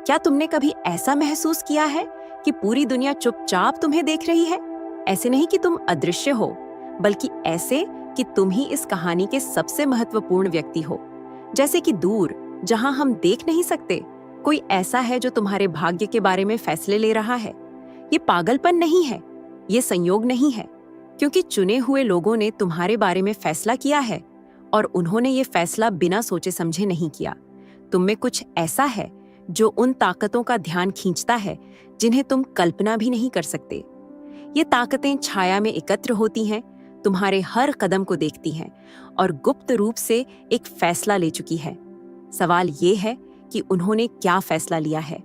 क्या तुमने कभी ऐसा महसूस किया है कि पूरी दुनिया चुपचाप तुम्हें देख रही है? ऐसे नहीं कि तुम अदृश्य हो, बल्कि ऐसे कि तुम ही इस कहानी के सबसे महत्वपूर्ण व्यक्ति हो। जैसे कि दूर, जहां हम देख नहीं सकते, कोई ऐसा है जो तुम्हारे भाग्य के बारे में फैसले ले रहा है। ये पागलपन नहीं है, ये संयोग नहीं है, क्योंकि चुने हुए लोगों ने तुम्हारे बारे में फैसला किया है और उन्होंने ये फैसला बिना सोचे समझे नहीं किया। तुम में कुछ ऐसा है जो उन ताकतों का ध्यान खींचता है जिन्हें तुम कल्पना भी नहीं कर सकते। ये ताकतें छाया में एकत्र होती हैं, तुम्हारे हर कदम को देखती हैं और गुप्त रूप से एक फैसला ले चुकी है। सवाल ये है कि उन्होंने क्या फैसला लिया है।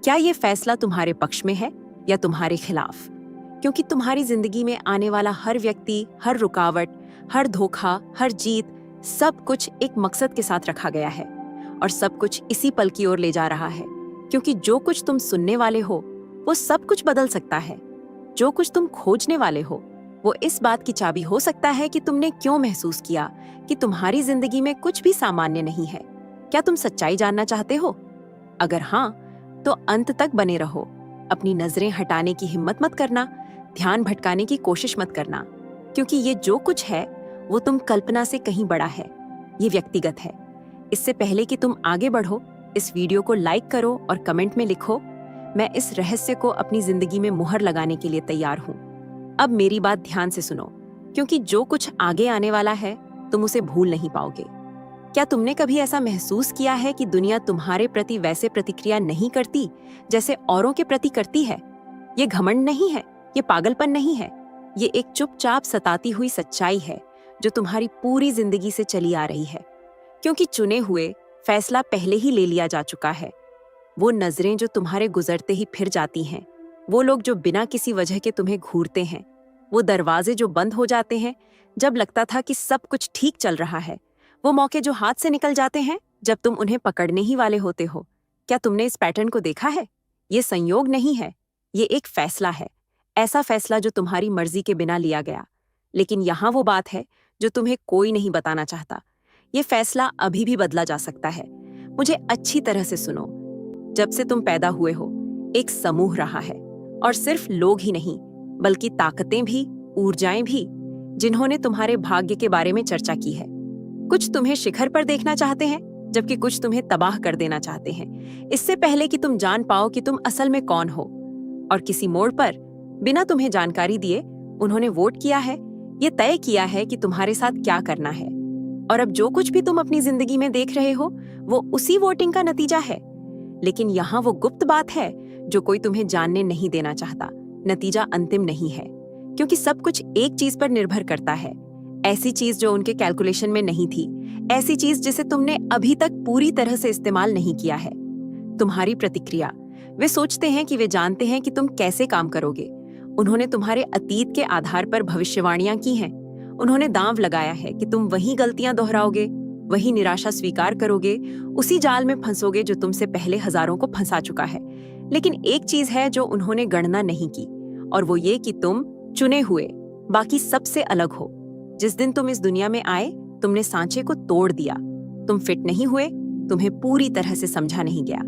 क्या ये फैसला तुम्हारे पक्ष में है या तुम्हारे खिलाफ? क्योंकि तुम्हारी जिंदगी में आने वाला हर व्यक्ति, हर रुकावट, हर धोखा, हर जीत, सब कुछ एक मकसद के साथ रखा गया है और सब कुछ इसी पल की ओर ले जा रहा है। क्योंकि जो कुछ तुम सुनने वाले हो वो सब कुछ बदल सकता है। जो कुछ तुम खोजने वाले हो वो इस बात की चाबी हो सकता है कि तुमने क्यों महसूस किया कि तुम्हारी जिंदगी में कुछ भी सामान्य नहीं है। क्या तुम सच्चाई जानना चाहते हो? अगर हाँ, तो अंत तक बने रहो। अपनी नजरें हटाने की हिम्मत मत करना, ध्यान भटकाने की कोशिश मत करना, क्योंकि ये जो कुछ है वो तुम कल्पना से कहीं बड़ा है। ये व्यक्तिगत है। इससे पहले कि तुम आगे बढ़ो, इस वीडियो को लाइक करो और कमेंट में लिखो, मैं इस रहस्य को अपनी जिंदगी में मुहर लगाने के लिए तैयार हूँ। अब मेरी बात ध्यान से सुनो, क्योंकि जो कुछ आगे आने वाला है तुम उसे भूल नहीं पाओगे। क्या तुमने कभी ऐसा महसूस किया है कि दुनिया तुम्हारे प्रति वैसे प्रतिक्रिया नहीं करती जैसे औरों के प्रति करती है? ये घमंड नहीं है, ये पागलपन नहीं है, ये एक चुपचाप सताती हुई सच्चाई है जो तुम्हारी पूरी जिंदगी से चली आ रही है। क्योंकि चुने हुए फैसला पहले ही ले लिया जा चुका है। वो नजरें जो तुम्हारे गुजरते ही फिर जाती हैं, वो लोग जो बिना किसी वजह के तुम्हें घूरते हैं, वो दरवाजे जो बंद हो जाते हैं जब लगता था कि सब कुछ ठीक चल रहा है, वो मौके जो हाथ से निकल जाते हैं जब तुम उन्हें पकड़ने ही वाले होते हो। क्या तुमने इस पैटर्न को देखा है? ये संयोग नहीं है, ये एक फैसला है। ऐसा फैसला जो तुम्हारी मर्जी के बिना लिया गया। लेकिन यहाँ वो बात है जो तुम्हें कोई नहीं बताना चाहता। ये फैसला अभी भी बदला जा सकता है। मुझे अच्छी तरह से सुनो। जब से तुम पैदा हुए हो, एक समूह रहा है, और सिर्फ लोग ही नहीं बल्कि ताकतें भी, ऊर्जाएं भी, जिन्होंने तुम्हारे भाग्य के बारे में चर्चा की है। कुछ तुम्हें शिखर पर देखना चाहते हैं, जबकि कुछ तुम्हें तबाह कर देना चाहते हैं, इससे पहले कि तुम जान पाओ कि तुम असल में कौन हो। और किसी मोड़ पर, बिना तुम्हें जानकारी दिए, उन्होंने वोट किया है, ये तय किया है कि तुम्हारे साथ क्या करना है। और अब जो कुछ भी तुम अपनी जिंदगी में देख रहे हो वो उसी वोटिंग का नतीजा है। लेकिन यहाँ वो गुप्त बात है जो कोई तुम्हें जानने नहीं देना चाहता। नतीजा अंतिम नहीं है, क्योंकि सब कुछ एक चीज पर निर्भर करता है। ऐसी चीज जो उनके कैलकुलेशन में नहीं थी, ऐसी चीज जिसे तुमने अभी तक पूरी तरह से इस्तेमाल नहीं किया है। तुम्हारी प्रतिक्रिया। वे सोचते हैं कि वे जानते हैं कि तुम कैसे काम करोगे। उन्होंने तुम्हारे अतीत के आधार पर भविष्यवाणियां की हैं। उन्होंने दांव लगाया है कि तुम वही गलतियां दोहराओगे, वही निराशा स्वीकार करोगे, उसी जाल में फंसोगे जो तुमसे पहले हजारों को फंसा चुका है। लेकिन एक चीज है जो उन्होंने गणना नहीं की, और वो ये कि तुम चुने हुए बाकी सबसे अलग हो। जिस दिन तुम इस दुनिया में आए, तुमने सांचे को तोड़ दिया। तुम फिट नहीं हुए, तुम्हें पूरी तरह से समझा नहीं गया।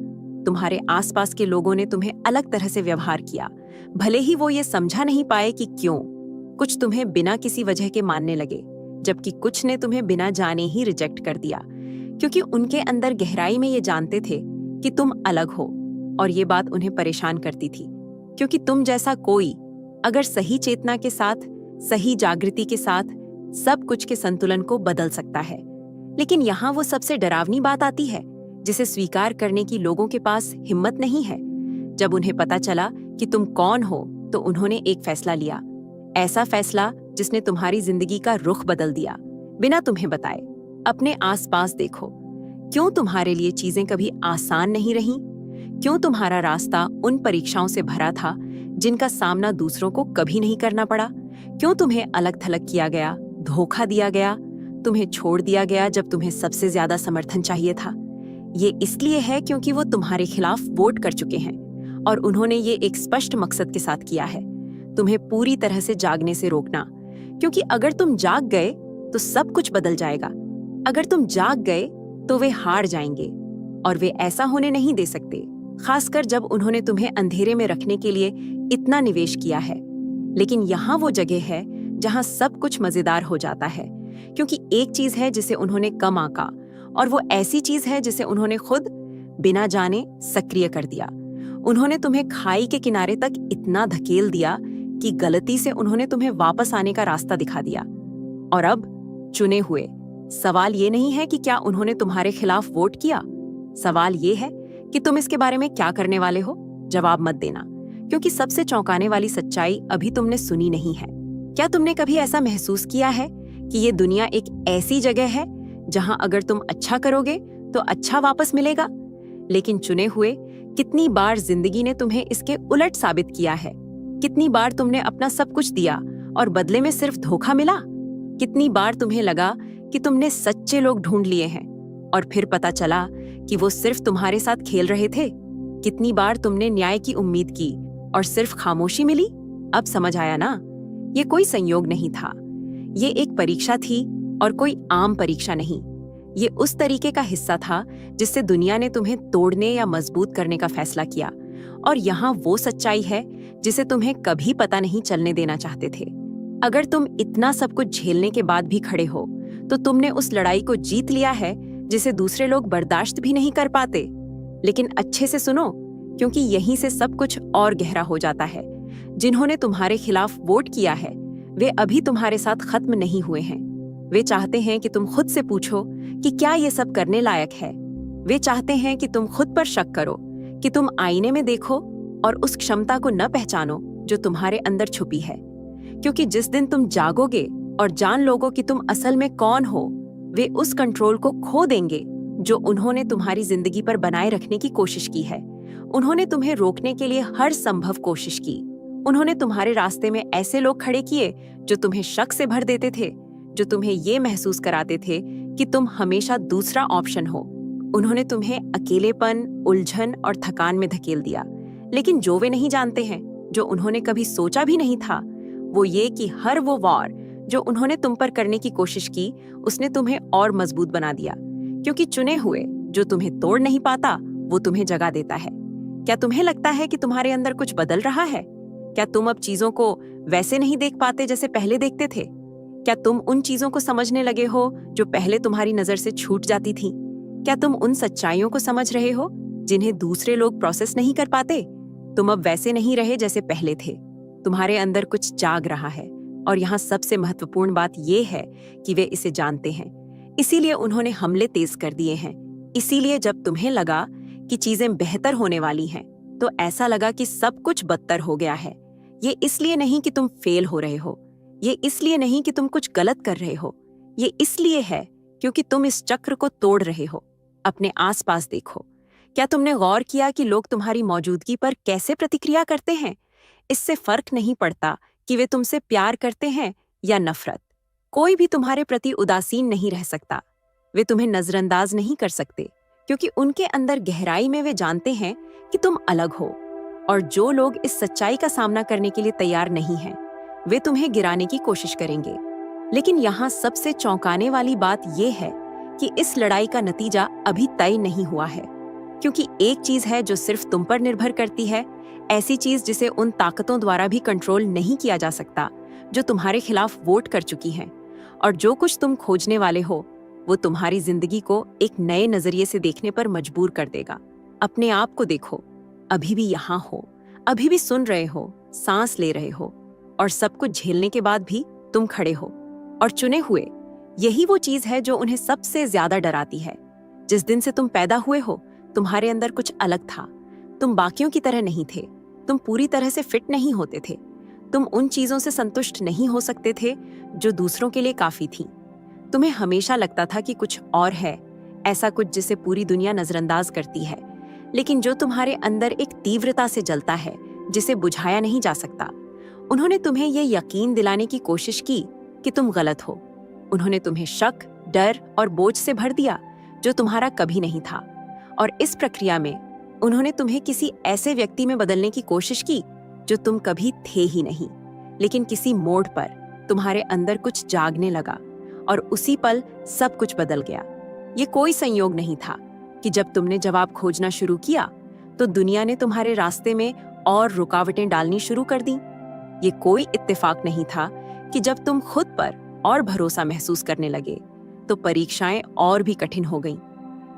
तुम्हारे आसपास के लोगों ने तुम्हें अलग तरह से व्यवहार किया, भले ही वो ये समझा नहीं पाए कि क्यों। कुछ तुम्हें बिना किसी वजह के मानने लगे, जबकि कुछ ने तुम्हें बिना जाने ही रिजेक्ट कर दिया, क्योंकि उनके अंदर गहराई में ये जानते थे कि तुम अलग हो। और ये बात उन्हें परेशान करती थी, क्योंकि तुम जैसा कोई अगर सही चेतना के साथ, सही जागृति के साथ, सब कुछ के संतुलन को बदल सकता है। लेकिन यहाँ वो सबसे डरावनी बात आती है, जिसे स्वीकार करने की लोगों के पास हिम्मत नहीं है। जब उन्हें पता चला कि तुम कौन हो, तो उन्होंने एक फैसला लिया, ऐसा फैसला जिसने तुम्हारी जिंदगी का रुख बदल दिया, बिना तुम्हें बताए। अपने आसपास देखो। क्यों तुम्हारे लिए चीजें कभी आसान नहीं रहीं? क्यों तुम्हारा रास्ता उन परीक्षाओं से भरा था जिनका सामना दूसरों को कभी नहीं करना पड़ा? क्यों तुम्हें अलग थलग किया गया, धोखा दिया गया, तुम्हें छोड़ दिया गया जब तुम्हें सबसे ज्यादा समर्थन चाहिए था? ये इसलिए है क्योंकि वो तुम्हारे खिलाफ वोट कर चुके हैं, और उन्होंने ये एक स्पष्ट मकसद के साथ किया है, तुम्हें पूरी तरह से जागने से रोकना। क्योंकि अगर तुम जाग गए तो सब कुछ बदल जाएगा। अगर तुम जाग गए तो वे हार जाएंगे, और वे ऐसा होने नहीं दे सकते। खासकर जब उन्होंने तुम्हें अंधेरे में रखने के लिए इतना निवेश किया है। लेकिन यहाँ वो जगह है जहाँ सब कुछ मजेदार हो जाता है, क्योंकि एक चीज है जिसे उन्होंने कम आंका, और वो ऐसी चीज है जिसे उन्होंने खुद बिना जाने सक्रिय कर दिया। उन्होंने तुम्हें खाई के किनारे तक इतना धकेल दिया कि गलती से उन्होंने तुम्हें वापस आने का रास्ता दिखा दिया। और अब चुने हुए, सवाल ये नहीं है कि क्या उन्होंने तुम्हारे खिलाफ वोट किया, सवाल ये है कि तुम इसके बारे में क्या करने वाले हो। जवाब मत देना, क्योंकि सबसे चौंकाने वाली सच्चाई अभी तुमने सुनी नहीं है। क्या तुमने कभी ऐसा महसूस किया है कि ये दुनिया एक ऐसी जगह है जहां अगर तुम अच्छा करोगे तो अच्छा वापस मिलेगा? लेकिन चुने हुए, कितनी बार जिंदगी ने तुम्हें इसके उलट साबित किया है? कितनी बार तुमने अपना सब कुछ दिया और बदले में सिर्फ धोखा मिला? कितनी बार तुम्हें लगा कि तुमने सच्चे लोग ढूंढ लिए हैं और फिर पता चला कि वो सिर्फ तुम्हारे साथ खेल रहे थे? कितनी बार तुमने न्याय की उम्मीद की और सिर्फ खामोशी मिली? अब समझ आया ना? ये कोई संयोग नहीं था, ये एक परीक्षा थी, और कोई आम परीक्षा नहीं। ये उस तरीके का हिस्सा था जिससे दुनिया ने तुम्हें तोड़ने या मजबूत करने का फैसला किया। और यहाँ वो सच्चाई है जिसे तुम्हें कभी पता नहीं चलने देना चाहते थे। अगर तुम इतना सब कुछ झेलने के बाद भी खड़े हो, तो तुमने उस लड़ाई को जीत लिया है जिसे दूसरे लोग बर्दाश्त भी नहीं कर पाते। लेकिन अच्छे से सुनो, क्योंकि यहीं से सब कुछ और गहरा हो जाता है। जिन्होंने तुम्हारे खिलाफ वोट किया है, वे अभी तुम्हारे साथ खत्म नहीं हुए हैं। वे चाहते हैं कि तुम खुद से पूछो कि क्या ये सब करने लायक है। वे चाहते हैं कि तुम खुद पर शक करो, कि तुम आईने में देखो और उस क्षमता को न पहचानो जो तुम्हारे अंदर छुपी है। क्योंकि जिस दिन तुम जागोगे और जान लोगे कि तुम असल में कौन हो, वे उस कंट्रोल को खो देंगे जो उन्होंने तुम्हारी जिंदगी पर बनाए रखने की कोशिश की है। उन्होंने तुम्हें रोकने के लिए हर संभव कोशिश की। उन्होंने तुम्हारे रास्ते में ऐसे लोग खड़े किए जो तुम्हें शक से भर देते थे, जो तुम्हें ये महसूस कराते थे कि तुम हमेशा दूसरा ऑप्शन हो। उन्होंने तुम्हें अकेलेपन, उलझन और थकान में धकेल दिया। लेकिन जो वे नहीं जानते हैं, जो उन्होंने कभी सोचा भी नहीं था, वो ये कि हर वो वार जो उन्होंने तुम पर करने की कोशिश की, उसने तुम्हें और मजबूत बना दिया। क्योंकि चुने हुए, जो तुम्हें तोड़ नहीं पाता, वो तुम्हें जगा देता है। क्या तुम्हें लगता है कि तुम्हारे अंदर कुछ बदल रहा है? क्या तुम अब चीजों को वैसे नहीं देख पाते जैसे पहले देखते थे? क्या तुम उन चीजों को समझने लगे हो जो पहले तुम्हारी नजर से छूट जाती थी? क्या तुम उन सच्चाइयों को समझ रहे हो जिन्हें दूसरे लोग प्रोसेस नहीं कर पाते? तुम अब वैसे नहीं रहे जैसे पहले थे। तुम्हारे अंदर कुछ जाग रहा है, और यहाँ सबसे महत्वपूर्ण बात यह है कि वे इसे जानते हैं। इसीलिए उन्होंने हमले तेज कर दिए हैं। इसीलिए जब तुम्हें लगा कि चीजें बेहतर होने वाली हैं, तो ऐसा लगा कि सब कुछ बदतर हो गया है। ये इसलिए नहीं कि तुम फेल हो रहे हो, ये इसलिए नहीं कि तुम कुछ गलत कर रहे हो, ये इसलिए है क्योंकि तुम इस चक्र को तोड़ रहे हो। अपने आसपास देखो। क्या तुमने गौर किया कि लोग तुम्हारी मौजूदगी पर कैसे प्रतिक्रिया करते हैं? इससे फर्क नहीं पड़ता कि वे तुमसे प्यार करते हैं या नफरत। कोई भी तुम्हारे प्रति उदासीन नहीं रह सकता। वे तुम्हें नजरअंदाज नहीं कर सकते, क्योंकि उनके अंदर गहराई में वे जानते हैं कि तुम अलग हो। और जो लोग इस सच्चाई का सामना करने के लिए तैयार नहीं हैं, वे तुम्हें गिराने की कोशिश करेंगे। लेकिन यहाँ सबसे चौंकाने वाली बात यह है कि इस लड़ाई का नतीजा अभी तय नहीं हुआ है। क्योंकि एक चीज है जो सिर्फ तुम पर निर्भर करती है, ऐसी चीज जिसे उन ताकतों द्वारा भी कंट्रोल नहीं किया जा सकता जो तुम्हारे खिलाफ वोट कर चुकी हैं। और जो कुछ तुम खोजने वाले हो, वो तुम्हारी जिंदगी को एक नए नजरिए से देखने पर मजबूर कर देगा। अपने आप को देखो, अभी भी यहाँ हो, अभी भी सुन रहे हो, सांस ले रहे हो, और सब कुछ झेलने के बाद भी तुम खड़े हो। और चुने हुए, यही वो चीज है जो उन्हें सबसे ज्यादा डराती है। जिस दिन से तुम पैदा हुए हो, तुम्हारे अंदर कुछ अलग था। तुम बाकियों की तरह नहीं थे। तुम पूरी तरह से फिट नहीं होते थे। तुम उन चीजों से संतुष्ट नहीं हो सकते थे जो दूसरों के लिए काफी थी। तुम्हें हमेशा लगता था कि कुछ और है, ऐसा कुछ जिसे पूरी दुनिया नजरअंदाज करती है, लेकिन जो तुम्हारे अंदर एक तीव्रता से जलता है जिसे बुझाया नहीं जा सकता। उन्होंने तुम्हें यह यकीन दिलाने की कोशिश की कि तुम गलत हो। उन्होंने तुम्हें शक, डर और बोझ से भर दिया जो तुम्हारा कभी नहीं था। और इस प्रक्रिया में उन्होंने तुम्हें किसी ऐसे व्यक्ति में बदलने की कोशिश की जो तुम कभी थे ही नहीं। लेकिन किसी मोड़ पर तुम्हारे अंदर कुछ जागने लगा, और उसी पल सब कुछ बदल गया। ये कोई संयोग नहीं था कि जब तुमने जवाब खोजना शुरू किया, तो दुनिया ने तुम्हारे रास्ते में और रुकावटें डालनी शुरू कर दी। ये कोई इत्तेफाक नहीं था कि जब तुम खुद पर और भरोसा महसूस करने लगे तो परीक्षाएं और भी कठिन हो गईं।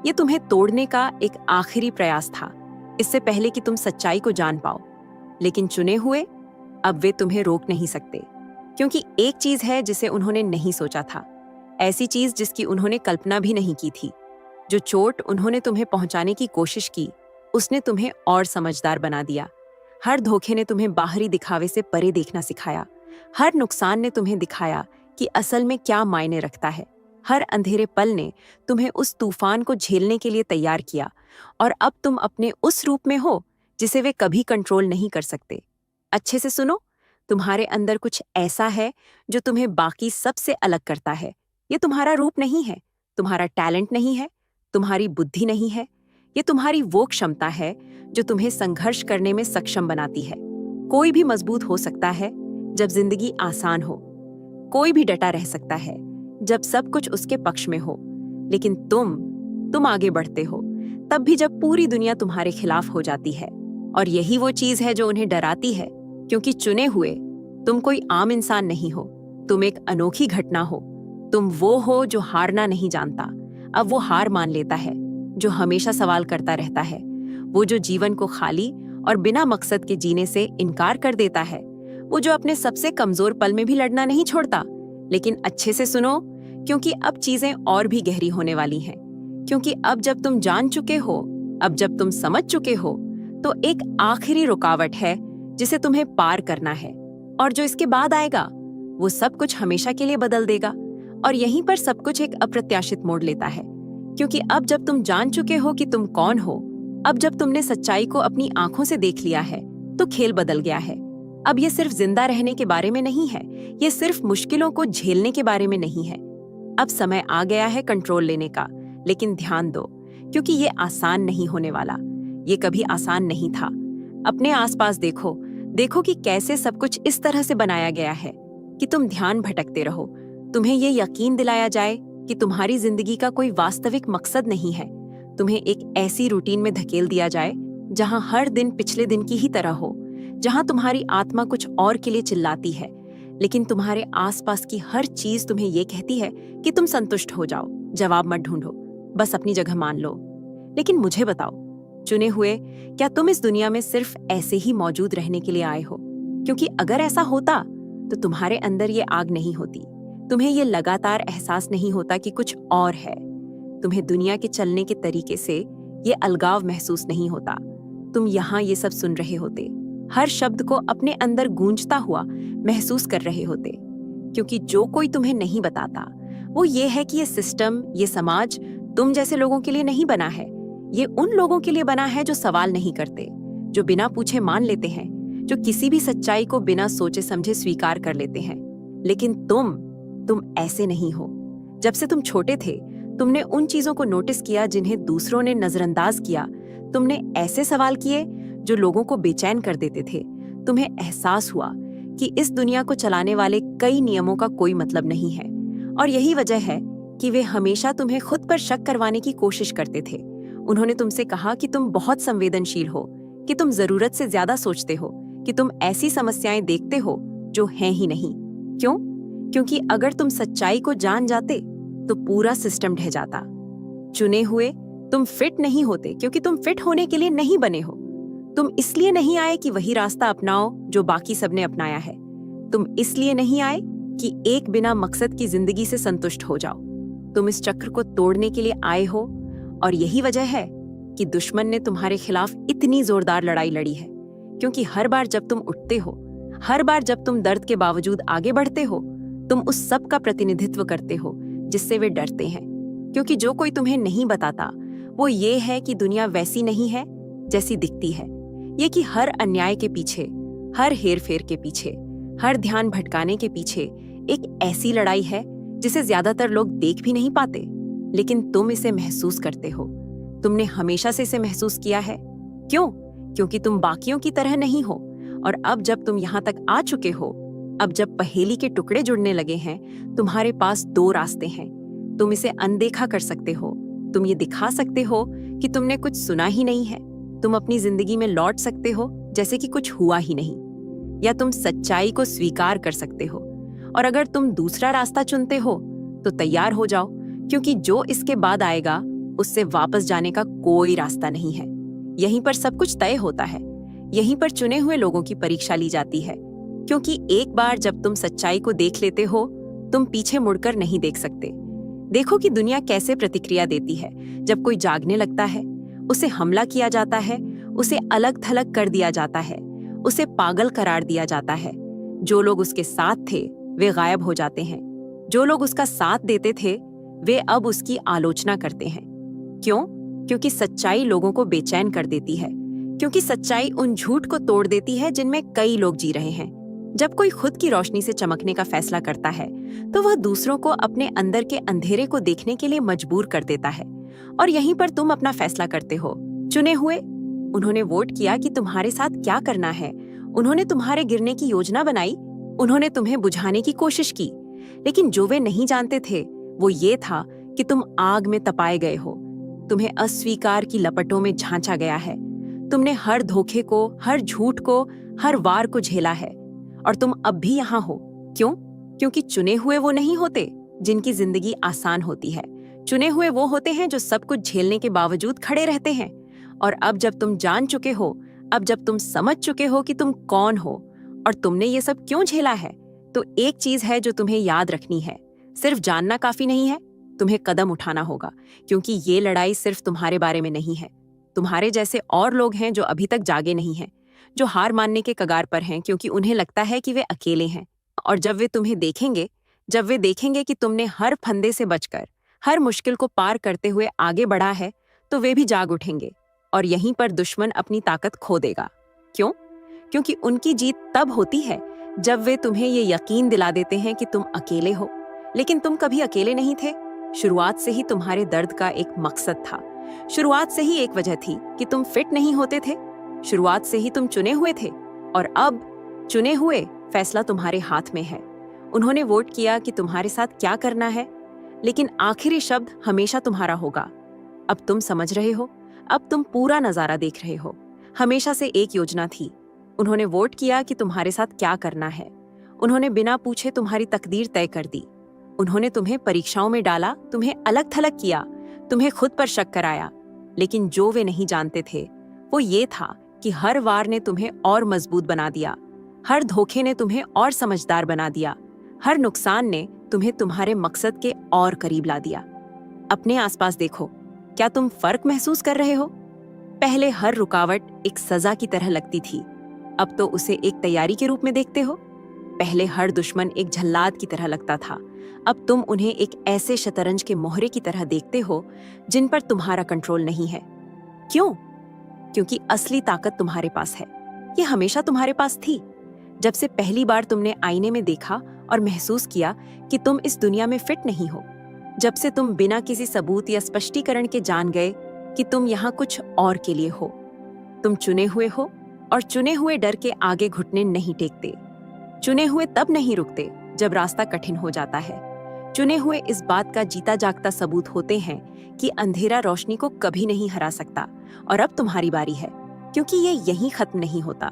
ये तुम्हें तोड़ने का एक आखिरी प्रयास था, इससे पहले कि तुम सच्चाई को जान पाओ। लेकिन चुने हुए अब वे तुम्हें रोक नहीं सकते, क्योंकि एक चीज है जिसे उन्होंने नहीं सोचा था, ऐसी चीज जिसकी उन्होंने कल्पना भी नहीं की थी। जो चोट उन्होंने तुम्हें पहुंचाने की कोशिश की, उसने तुम्हें और समझदार बना दिया। हर धोखे ने तुम्हें बाहरी दिखावे से परे देखना सिखाया। हर नुकसान ने तुम्हें दिखाया कि असल में क्या मायने रखता है। हर अंधेरे पल ने तुम्हें उस तूफान को झेलने के लिए तैयार किया, और अब तुम अपने उस रूप में हो जिसे वे कभी कंट्रोल नहीं कर सकते। अच्छे से सुनो, तुम्हारे अंदर कुछ ऐसा है जो तुम्हें बाकी सबसे अलग करता है। ये तुम्हारा रूप नहीं है, तुम्हारा टैलेंट नहीं है, तुम्हारी बुद्धि नहीं है। ये तुम्हारी वो क्षमता है जो तुम्हें संघर्ष करने में सक्षम बनाती है। कोई भी मजबूत हो सकता है जब जिंदगी आसान हो। कोई भी डटा रह सकता है जब सब कुछ उसके पक्ष में हो। लेकिन तुम आगे बढ़ते हो तब भी जब पूरी दुनिया तुम्हारे खिलाफ हो जाती है। और यही वो चीज है जो उन्हें डराती है, क्योंकि चुने हुए तुम कोई आम इंसान नहीं हो। तुम एक अनोखी घटना हो। तुम वो हो जो हारना नहीं जानता, अब वो हार मान लेता है, जो हमेशा सवाल करता रहता है, वो जो जीवन को खाली और बिना मकसद के जीने से इनकार कर देता है, वो जो अपने सबसे कमजोर पल में भी लड़ना नहीं छोड़ता। लेकिन अच्छे से सुनो, क्योंकि अब चीजें और भी गहरी होने वाली हैं। क्योंकि अब जब तुम जान चुके हो, अब जब तुम समझ चुके हो, तो एक आखिरी रुकावट है जिसे तुम्हें पार करना है। और जो इसके बाद आएगा वो सब कुछ हमेशा के लिए बदल देगा। और यहीं पर सब कुछ एक अप्रत्याशित मोड़ लेता है, क्योंकि अब जब तुम जान चुके हो कि तुम कौन हो, अब जब तुमने सच्चाई को अपनी आंखों से देख लिया है, तो खेल बदल गया है। अब ये सिर्फ जिंदा रहने के बारे में नहीं है, ये सिर्फ मुश्किलों को झेलने के बारे में नहीं है। अब समय आ गया है कंट्रोल लेने का। लेकिन ध्यान दो, क्योंकि ये आसान नहीं होने वाला। ये कभी आसान नहीं था। अपने आसपास देखो कि कैसे सब कुछ इस तरह से बनाया गया है कि तुम ध्यान भटकते रहो। तुम्हें ये यकीन दिलाया जाए कि तुम्हारी जिंदगी का कोई वास्तविक मकसद नहीं है। तुम्हें एक ऐसी रूटीन में धकेल दिया जाए जहां हर दिन पिछले दिन की ही तरह हो, जहां तुम्हारी आत्मा कुछ और के लिए चिल्लाती है, लेकिन तुम्हारे आसपास की हर चीज तुम्हें ये कहती है कि तुम संतुष्ट हो जाओ, जवाब मत ढूंढो, बस अपनी जगह मान लो। लेकिन मुझे बताओ, चुने हुए, क्या तुम इस दुनिया में सिर्फ ऐसे ही मौजूद रहने के लिए आए हो? क्योंकि अगर ऐसा होता तो तुम्हारे अंदर ये आग नहीं होती, तुम्हें ये लगातार एहसास नहीं होता कि कुछ और है, तुम्हें दुनिया के चलने के तरीके से ये अलगाव महसूस नहीं होता। तुम यहाँ ये सब सुन रहे होते, हर शब्द को अपने अंदर गूंजता हुआ महसूस कर रहे होते, क्योंकि जो कोई तुम्हें नहीं बताता वो ये है कि ये सिस्टम, ये समाज तुम जैसे लोगों के लिए नहीं बना है। ये उन लोगों के लिए बना है जो सवाल नहीं करते, जो बिना पूछे मान लेते हैं, जो किसी भी सच्चाई को बिना सोचे समझे स्वीकार कर लेते हैं। लेकिन तुम ऐसे नहीं हो। जब से तुम छोटे थे, तुमने उन चीजों को नोटिस किया जिन्हें दूसरों ने नजरअंदाज किया। तुमने ऐसे सवाल किए जो लोगों को बेचैन कर देते थे। तुम्हें एहसास हुआ कि इस दुनिया को चलाने वाले कई नियमों का कोई मतलब नहीं है, और यही वजह है कि वे हमेशा तुम्हें खुद पर शक करवाने की कोशिश करते थे। उन्होंने तुमसे कहा कि तुम बहुत संवेदनशील हो, कि तुम जरूरत से ज्यादा सोचते हो, कि तुम ऐसी समस्याएं देखते हो जो हैं ही नहीं। क्यों? क्योंकि अगर तुम सच्चाई को जान जाते तो पूरा सिस्टम ढह जाता। चुने हुए, तुम फिट नहीं होते क्योंकि तुम फिट होने के लिए नहीं बने हो। तुम इसलिए नहीं आए कि वही रास्ता अपनाओ जो बाकी सबने अपनाया है। तुम इसलिए नहीं आए कि एक बिना मकसद की जिंदगी से संतुष्ट हो जाओ। तुम इस चक्र को तोड़ने के लिए आए हो, और यही वजह है कि दुश्मन ने तुम्हारे खिलाफ इतनी जोरदार लड़ाई लड़ी है। क्योंकि हर बार जब तुम उठते हो, हर बार जब तुम दर्द के बावजूद आगे बढ़ते हो, तुम उस सब का प्रतिनिधित्व करते हो जिससे वे डरते हैं। क्योंकि जो कोई तुम्हें नहीं बताता वो ये है कि दुनिया वैसी नहीं है जैसी दिखती है। ये कि हर अन्याय के पीछे, हर हेरफेर के पीछे, हर ध्यान भटकाने के पीछे एक ऐसी लड़ाई है जिसे ज्यादातर लोग देख भी नहीं पाते, लेकिन तुम इसे महसूस करते हो। तुमने हमेशा से इसे महसूस किया है। क्यों? क्योंकि तुम बाकियों की तरह नहीं हो। और अब जब तुम यहाँ तक आ चुके हो, अब जब पहेली के टुकड़े जुड़ने लगे हैं, तुम्हारे पास दो रास्ते हैं। तुम इसे अनदेखा कर सकते हो। तुम ये दिखा सकते हो कि तुमने कुछ सुना ही नहीं है। तुम अपनी जिंदगी में लौट सकते हो जैसे कि कुछ हुआ ही नहीं, या तुम सच्चाई को स्वीकार कर सकते हो। और अगर तुम दूसरा रास्ता चुनते हो तो तैयार हो जाओ, क्योंकि जो इसके बाद आएगा उससे वापस जाने का कोई रास्ता नहीं है। यहीं पर सब कुछ तय होता है, यहीं पर चुने हुए लोगों की परीक्षा ली जाती है, क्योंकि एक बार जब तुम सच्चाई को देख लेते हो, तुम पीछे मुड़कर नहीं देख सकते। देखो कि दुनिया कैसे प्रतिक्रिया देती है। जब कोई जागने लगता है, उसे हमला किया जाता है, उसे अलग थलग कर दिया जाता है, उसे पागल करार दिया जाता है। जो लोग उसके साथ थे वे गायब हो जाते हैं, जो लोग उसका साथ देते थे वे अब उसकी आलोचना करते हैं। क्यों? क्योंकि सच्चाई लोगों को बेचैन कर देती है, क्योंकि सच्चाई उन झूठ को तोड़ देती है जिनमें कई लोग जी रहे हैं। जब कोई खुद की रोशनी से चमकने का फैसला करता है तो वह दूसरों को अपने अंदर के अंधेरे को देखने के लिए मजबूर कर देता है। और यहीं पर तुम अपना फैसला करते हो। चुने हुए, उन्होंने वोट किया कि तुम्हारे साथ क्या करना है। उन्होंने तुम्हारे गिरने की योजना बनाई, उन्होंने तुम्हें बुझाने की कोशिश की। लेकिन जो वे नहीं जानते थे वो ये था कि तुम आग में तपाए गए हो। तुम्हें अस्वीकार की लपटों में झांचा गया है। तुमने हर धोखे को, हर झूठ को, हर वार को झेला है, और तुम अब भी यहाँ हो। क्यों? क्योंकि चुने हुए वो नहीं होते जिनकी जिंदगी आसान होती है। चुने हुए वो होते हैं जो सब कुछ झेलने के बावजूद खड़े रहते हैं। और अब जब तुम जान चुके हो, अब जब तुम समझ चुके हो कि तुम कौन हो और तुमने ये सब क्यों झेला है, तो एक चीज है जो तुम्हें याद रखनी है। सिर्फ जानना काफी नहीं है, तुम्हें कदम उठाना होगा, क्योंकि ये लड़ाई सिर्फ तुम्हारे बारे में नहीं है। तुम्हारे जैसे और लोग हैं जो अभी तक जागे नहीं हैं, जो हार मानने के कगार पर हैं क्योंकि उन्हें लगता है कि वे अकेले हैं। और जब वे तुम्हें देखेंगे, जब वे देखेंगे कि तुमने हर फंदे से बचकर, हर मुश्किल को पार करते हुए आगे बढ़ा है, तो वे भी जाग उठेंगे। और यहीं पर दुश्मन अपनी ताकत खो देगा। क्यों? क्योंकि उनकी जीत तब होती है जब वे तुम्हें ये यकीन दिला देते हैं कि तुम अकेले हो। लेकिन तुम कभी अकेले नहीं थे। शुरुआत से ही तुम्हारे दर्द का एक मकसद था। शुरुआत से ही एक वजह थी कि तुम फिट नहीं होते थे। शुरुआत से ही तुम चुने हुए थे, और अब चुने हुए, फैसला तुम्हारे हाथ में है। उन्होंने वोट किया कि तुम्हारे साथ क्या करना है, लेकिन आखिरी शब्द हमेशा तुम्हारा होगा। अब तुम समझ रहे हो, अब तुम पूरा नजारा देख रहे हो। हमेशा से एक योजना थी। उन्होंने वोट किया कि तुम्हारे साथ क्या करना है। उन्होंने बिना पूछे तुम्हारी तकदीर तय कर दी। उन्होंने तुम्हें परीक्षाओं में डाला, तुम्हें अलग थलग किया, तुम्हें खुद पर शक कराया। लेकिन जो वे नहीं जानते थे वो ये था कि हर वार ने तुम्हें और मजबूत बना दिया, हर धोखे ने तुम्हें और समझदार बना दिया, हर नुकसान ने तुम्हें तुम्हारे मकसद के और करीब ला दिया। अपने आसपास देखो, क्या तुम फर्क महसूस कर रहे हो? पहले हर रुकावट एक सजा की तरह लगती थी, अब तो उसे एक तैयारी के रूप में देखते हो। पहले हर दुश्मन एक जल्लाद की तरह लगता था, अब तुम उन्हें एक ऐसे शतरंज के मोहरे की तरह देखते हो जिन पर तुम्हारा कंट्रोल नहीं है। क्यों? क्योंकि असली ताकत तुम्हारे पास है। ये हमेशा तुम्हारे पास थी। जब से पहली बार तुमने आईने में देखा और महसूस किया कि तुम इस दुनिया में फिट नहीं हो, जब से तुम बिना किसी सबूत या स्पष्टीकरण के जान गए कि तुम यहाँ कुछ और के लिए हो। तुम चुने हुए हो, और चुने हुए डर के आगे घुटने नहीं टेकते। चुने हुए तब नहीं रुकते जब रास्ता कठिन हो जाता है। चुने हुए इस बात का जीता जागता सबूत होते हैं कि अंधेरा रोशनी को कभी नहीं हरा सकता। और अब तुम्हारी बारी है, क्योंकि ये यहीं खत्म नहीं होता।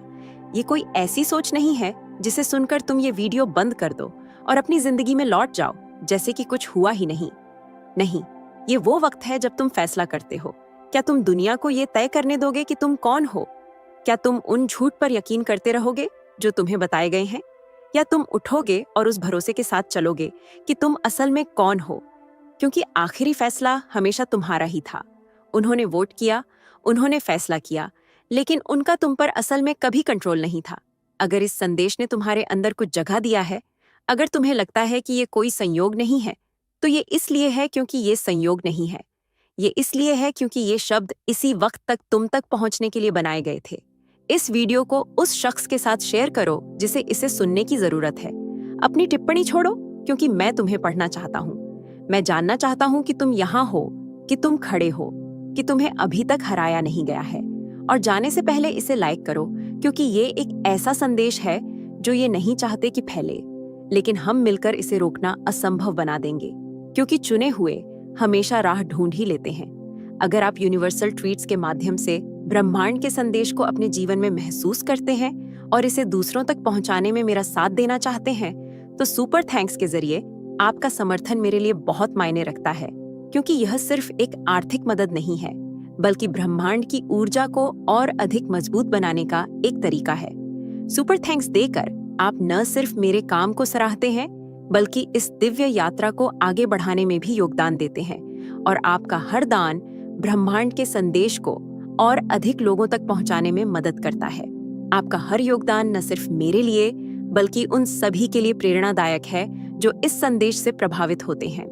ये कोई ऐसी सोच नहीं है जिसे सुनकर तुम ये वीडियो बंद कर दो और अपनी जिंदगी में लौट जाओ जैसे कि कुछ हुआ ही नहीं। नहीं, ये वो वक्त है जब तुम फैसला करते हो। क्या तुम दुनिया को ये तय करने दोगे कि तुम कौन हो? क्या तुम उन झूठ पर यकीन करते रहोगे जो तुम्हें बताए गए हैं, या तुम उठोगे और उस भरोसे के साथ चलोगे कि तुम असल में कौन हो? क्योंकि आखिरी फैसला हमेशा तुम्हारा ही था। उन्होंने वोट किया, उन्होंने फैसला किया, लेकिन उनका तुम पर असल में कभी कंट्रोल नहीं था। अगर इस संदेश ने तुम्हारे अंदर कुछ जगह दिया है, अगर तुम्हें लगता है कि ये कोई संयोग नहीं है, तो ये इसलिए है क्योंकि ये संयोग नहीं है। ये इसलिए है क्योंकि ये शब्द इसी वक्त तक तुम तक पहुंचने के लिए बनाए गए थे। इस वीडियो को उस शख्स के साथ शेयर करो जिसे इसे सुनने की जरूरत है। अपनी टिप्पणी छोड़ो, क्योंकि मैं तुम्हें पढ़ना चाहता हूँ। मैं जानना चाहता हूँ कि तुम यहाँ हो, कि तुम खड़े हो, कि तुम्हें अभी तक हराया नहीं गया है। और जाने से पहले इसे लाइक करो, क्योंकि ये एक ऐसा संदेश है जो ये नहीं चाहते कि फैले, लेकिन हम मिलकर इसे रोकना असंभव बना देंगे, क्योंकि चुने हुए हमेशा राह ढूंढ ही लेते हैं। अगर आप यूनिवर्सल ट्वीट्स के माध्यम से ब्रह्मांड के संदेश को अपने जीवन में महसूस करते हैं और इसे दूसरों तक पहुंचाने में मेरा साथ देना चाहते हैं, तो सुपर थैंक्स के जरिए आपका समर्थन मेरे लिए बहुत मायने रखता है, क्योंकि यह सिर्फ एक आर्थिक मदद नहीं है, बल्कि ब्रह्मांड की ऊर्जा को और अधिक मजबूत बनाने का एक तरीका है। सुपर थैंक्स देकर आप न सिर्फ मेरे काम को सराहते हैं, बल्कि इस दिव्य यात्रा को आगे बढ़ाने में भी योगदान देते हैं, और आपका हर दान ब्रह्मांड के संदेश को और अधिक लोगों तक पहुंचाने में मदद करता है। आपका हर योगदान न सिर्फ मेरे लिए, बल्कि उन सभी के लिए प्रेरणादायक है जो इस संदेश से प्रभावित होते हैं।